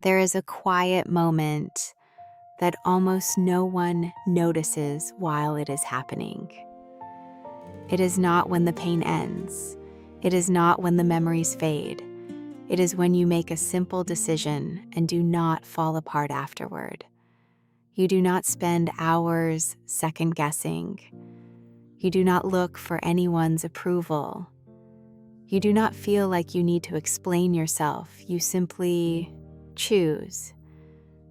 There is a quiet moment that almost no one notices while it is happening. It is not when the pain ends. It is not when the memories fade. It is when you make a simple decision and do not fall apart afterward. You do not spend hours second guessing. You do not look for anyone's approval. You do not feel like you need to explain yourself. You simply choose.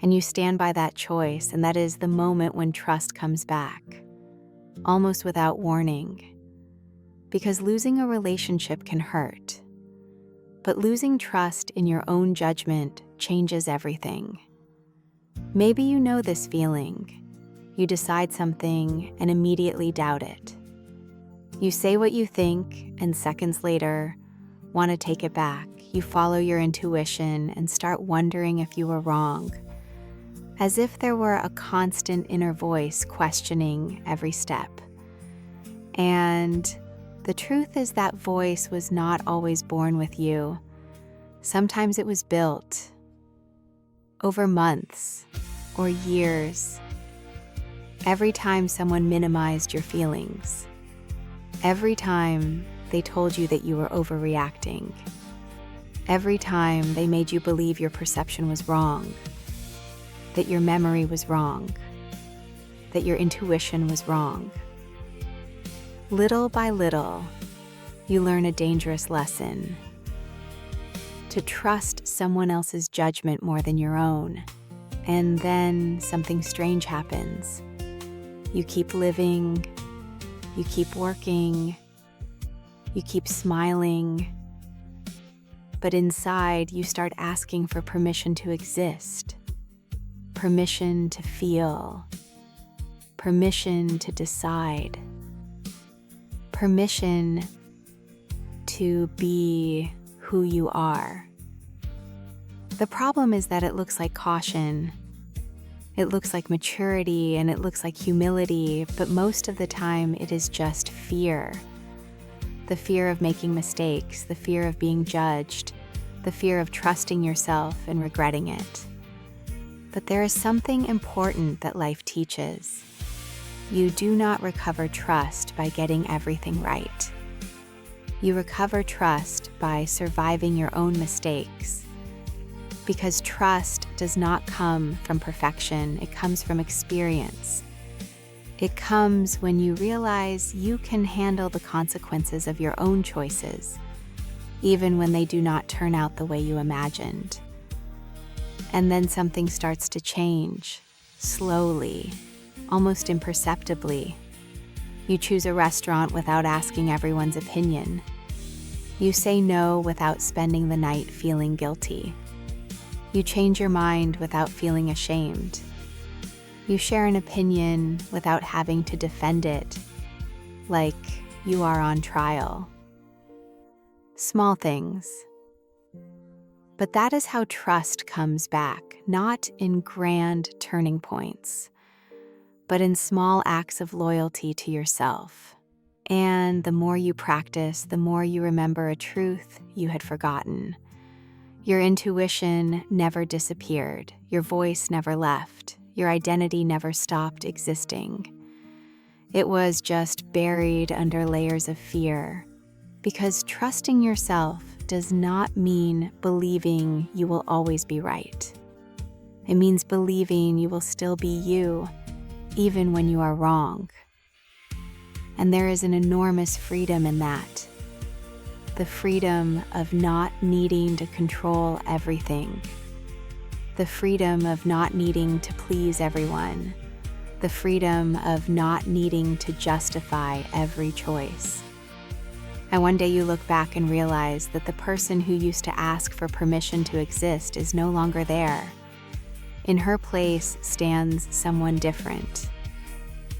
And you stand by that choice, and that is the moment when trust comes back, almost without warning. Because losing a relationship can hurt, but losing trust in your own judgment changes everything. Maybe you know this feeling. You decide something and immediately doubt it. You say what you think, and seconds later, want to take it back. You follow your intuition and start wondering if you were wrong, as if there were a constant inner voice questioning every step. And the truth is that voice was not always born with you. Sometimes it was built over months or years. Every time someone minimized your feelings, every time they told you that you were overreacting, every time they made you believe your perception was wrong, that your memory was wrong, that your intuition was wrong. Little by little, you learn a dangerous lesson: to trust someone else's judgment more than your own. And then something strange happens. You keep living, you keep working, you keep smiling, but inside you start asking for permission to exist. Permission to feel, permission to decide, permission to be who you are. The problem is that it looks like caution, it looks like maturity, and it looks like humility, but most of the time it is just fear. The fear of making mistakes, the fear of being judged, the fear of trusting yourself and regretting it. But there is something important that life teaches. You do not recover trust by getting everything right. You recover trust by surviving your own mistakes. Because trust does not come from perfection, it comes from experience. It comes when you realize you can handle the consequences of your own choices, even when they do not turn out the way you imagined. And then something starts to change, slowly, almost imperceptibly. You choose a restaurant without asking everyone's opinion. You say no without spending the night feeling guilty. You change your mind without feeling ashamed. You share an opinion without having to defend it, like you are on trial. Small things. But that is how trust comes back, not in grand turning points, but in small acts of loyalty to yourself. And the more you practice, the more you remember a truth you had forgotten. Your intuition never disappeared, your voice never left, your identity never stopped existing. It was just buried under layers of fear, because trusting yourself does not mean believing you will always be right. It means believing you will still be you, even when you are wrong. And there is an enormous freedom in that. The freedom of not needing to control everything. The freedom of not needing to please everyone. The freedom of not needing to justify every choice. And one day you look back and realize that the person who used to ask for permission to exist is no longer there. In her place stands someone different.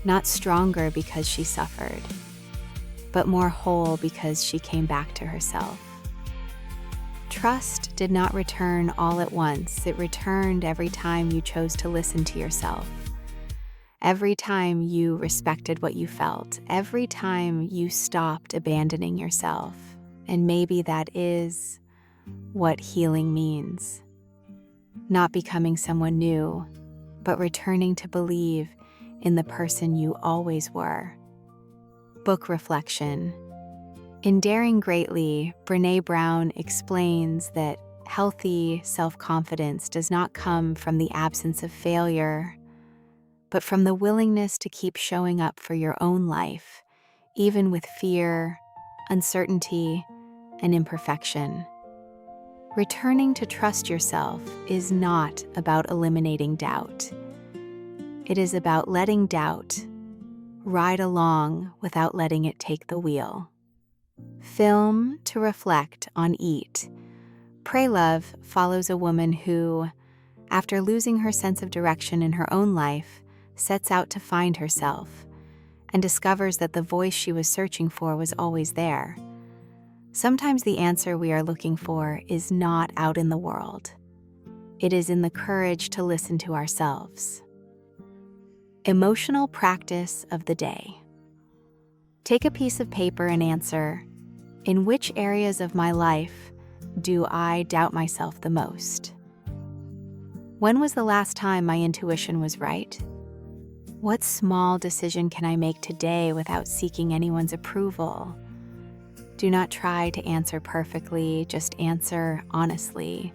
Not stronger because she suffered, but more whole because she came back to herself. Trust did not return all at once. It returned every time you chose to listen to yourself. Every time you respected what you felt. Every time you stopped abandoning yourself. And maybe that is what healing means. not becoming someone new, but returning to believe in the person you always were. Book reflection. In Daring Greatly, Brené Brown explains that healthy self-confidence does not come from the absence of failure, but from the willingness to keep showing up for your own life, even with fear, uncertainty, and imperfection. Returning to trust yourself is not about eliminating doubt. It is about letting doubt ride along without letting it take the wheel. Film to reflect on Eat, Pray Love follows a woman who, after losing her sense of direction in her own life, sets out to find herself and discovers that the voice she was searching for was always there. Sometimes the answer we are looking for is not out in the world. It is in the courage to listen to ourselves. Emotional practice of the day. Take a piece of paper and answer, in which areas of my life do I doubt myself the most? When was the last time my intuition was right? What small decision can I make today without seeking anyone's approval? Do not try to answer perfectly, just answer honestly,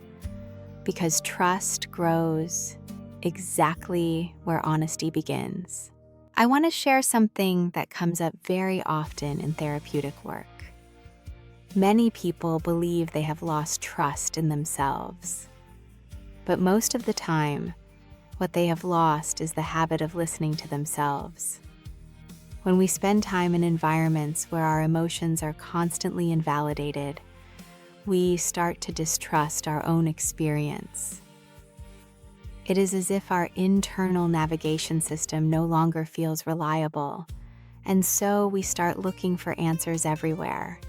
because trust grows exactly where honesty begins. I want to share something that comes up very often in therapeutic work. Many people believe they have lost trust in themselves, but most of the time, what they have lost is the habit of listening to themselves. When we spend time in environments where our emotions are constantly invalidated, we start to distrust our own experience. It is as if our internal navigation system no longer feels reliable, and so we start looking for answers everywhere,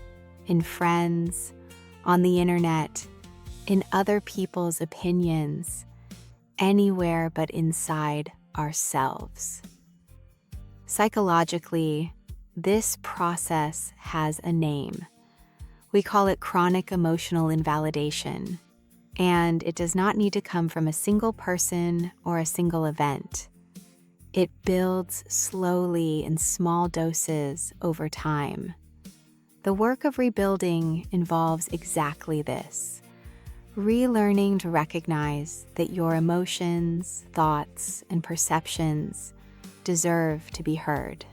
in friends, on the internet, in other people's opinions, anywhere but inside ourselves. Psychologically, this process has a name. We call it chronic emotional invalidation, and it does not need to come from a single person or a single event. It builds slowly in small doses over time. The work of rebuilding involves exactly this: relearning to recognize that your emotions, thoughts, and perceptions deserve to be heard.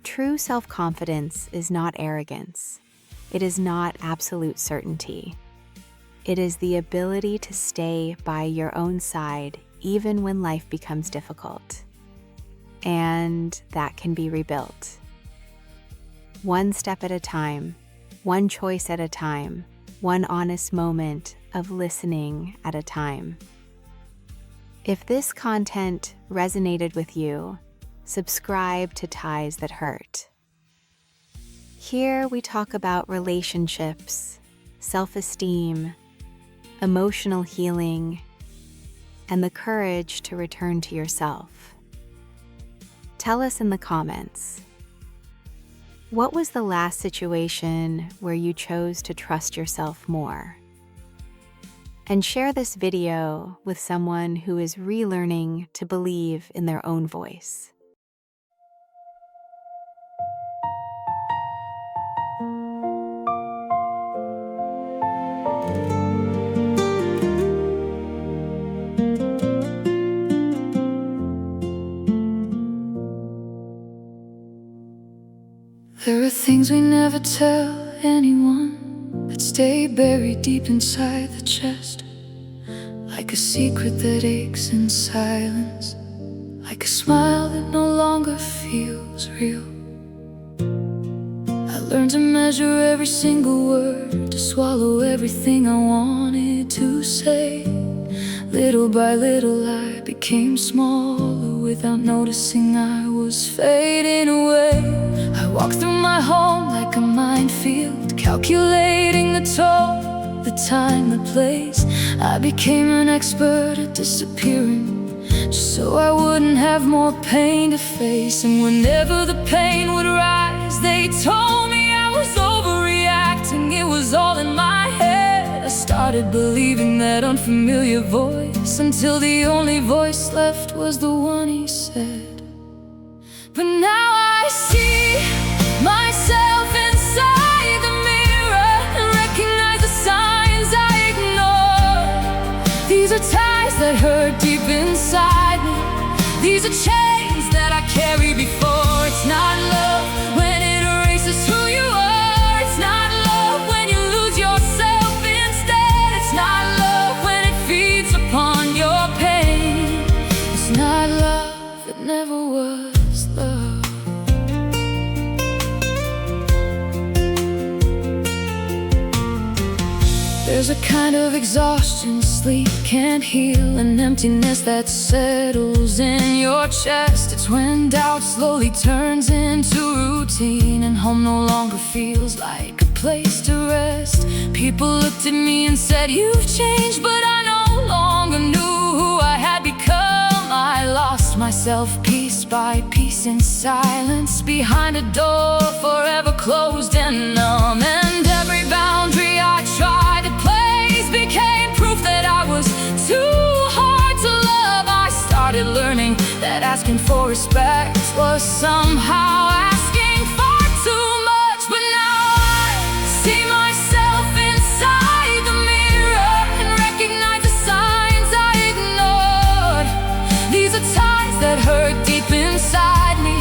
True self-confidence is not arrogance. It is not absolute certainty. It is the ability to stay by your own side even when life becomes difficult. And that can be rebuilt. One step at a time, one choice at a time, one honest moment of listening at a time. If this content resonated with you, subscribe to Ties That Hurt. Here we talk about relationships, self-esteem, emotional healing, and the courage to return to yourself. Tell us in the comments, what was the last situation where you chose to trust yourself more? And share this video with someone who is relearning to believe in their own voice. There are things we never tell anyone that stay buried deep inside the chest, like a secret that aches in silence, like a smile that no longer feels real. I learned to measure every single word, to swallow everything I wanted to say. Little by little I became smaller, without noticing I was fading away. I walked through my home like a minefield, calculating the toll, the time, the place. I became an expert at disappearing, just so I wouldn't have more pain to face. And whenever the pain would rise, they told me I was overreacting. It was all in my head. I started believing that unfamiliar voice, until the only voice left was the one he said. But now I see myself inside the mirror and recognize the signs I ignored. These are ties that hurt deep inside me. These are chains that I carry before. It's not love when it erases who you are. It's not love when you lose yourself instead. It's not love when it feeds upon your pain. It's not love, it never was love. There's a kind of exhaustion sleep can't heal, an emptiness that settles in your chest. It's when doubt slowly turns into routine, and home no longer feels like a place to rest. People looked at me and said, "You've changed," but I no longer knew who I had become. I lost myself piece by piece in silence, behind a door forever closed and numb. And every boundary I tried to place became proof that I was too hard to love. I started learning that asking for respect was somehow asking for too much. But now I see myself inside the mirror and recognize the signs I ignored. These are ties that hurt deep inside me.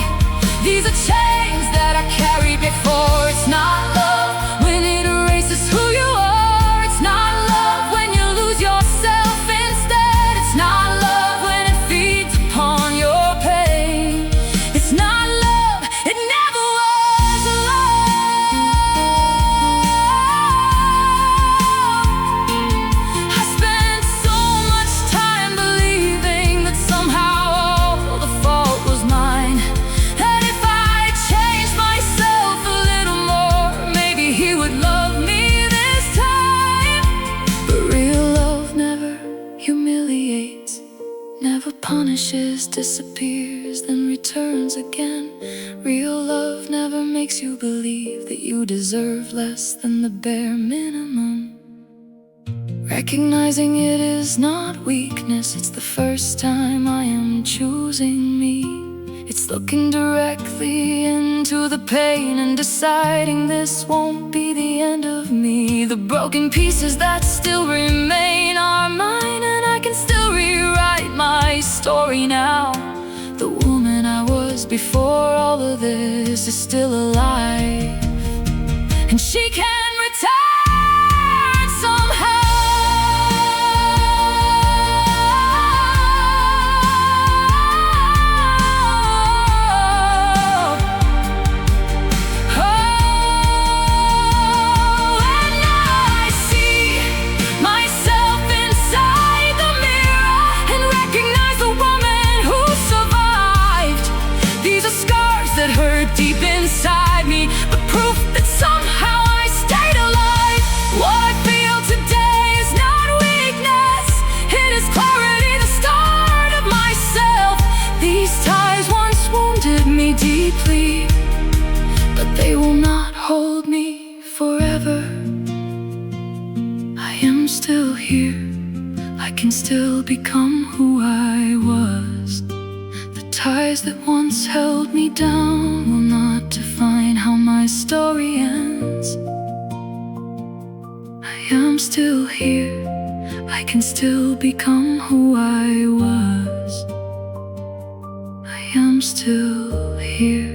These are chains that I carry before. It's not love when it erases who you are. It's not love when you lose yourself instead. It's not love when it feeds upon your pain. It's not love, it never was love. I spent so much time believing that somehow all the fault was mine, that if I changed myself a little more, maybe he would love me this time. But real love never humiliates, never punishes, disappears, then returns again. Real love never makes you believe that you deserve less than the bare minimum. Recognizing it is not weakness, it's the first time I am choosing me. It's looking directly into the pain and deciding this won't be the end of me. The broken pieces that still remain are mine, and I can still rewrite my story now. The woman I was before all of this is still alive, and she can return somehow. Deep inside me, but proof that somehow I stayed alive. What I feel today is not weakness, it is clarity, the start of myself. These ties once wounded me deeply, but they will not hold me forever. I am still here, I can still become who I was. Ties that once held me down will not define how my story ends. I am still here, I can still become who I was. I am still here.